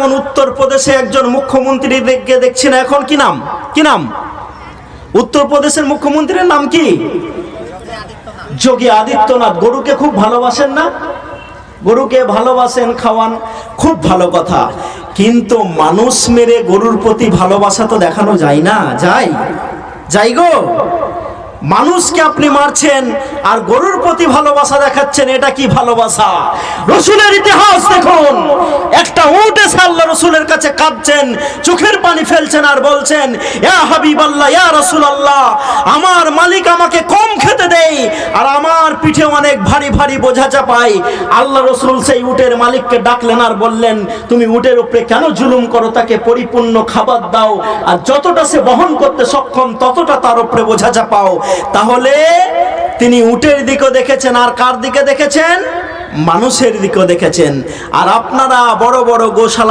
যেমন উত্তরপ্রদেশে একজন মুখ্যমন্ত্রী দেখছি না এখন, কি নাম, কি নাম? উত্তরপ্রদেশের মুখ্যমন্ত্রীর নাম কি? যোগী আদিত্যনাথ। গরুকে খুব ভালোবাসেন না? গরুকে ভালোবাসেন, খাওয়ান, খুব ভালো কথা। কিন্তু মানুষ মেরে গরুর প্রতি ভালোবাসা তো দেখানো যায় না? যাই গো? মানুষকে আপনি মারছেন আর গরুর প্রতি ভালোবাসা দেখাচ্ছেন, এটা কি ভালোবাসা? রসুলের ইতিহাস দেখুন। একটা উট এসে আল্লাহ রসুলের কাছে কাঁদছেন, চোখের পানি ফেলছেন আর বলছেন, ইয়া হাবিবাল্লাহ, ইয়া রাসূলুল্লাহ, আমার মালিক আমাকে কম খেতে দেয় আর আমার পিঠে অনেক ভারী ভারী বোঝা চাপায়। আল্লাহ রসুল সেই উটের মালিককে ডাকলেন আর বললেন, তুমি উটের উপরে কেন জুলুম করো? তাকে পরিপূর্ণ খাবার দাও আর যতটা সে বহন করতে সক্ষম ততটা তার উপরে বোঝা চাপাও। তাহলে তিনি উটের দিকেও দেখেছেন আর কার দিকে দেখেছেন? মানুষের দিকেও দেখেছেন। আর আপনারা বড় বড় গোশালা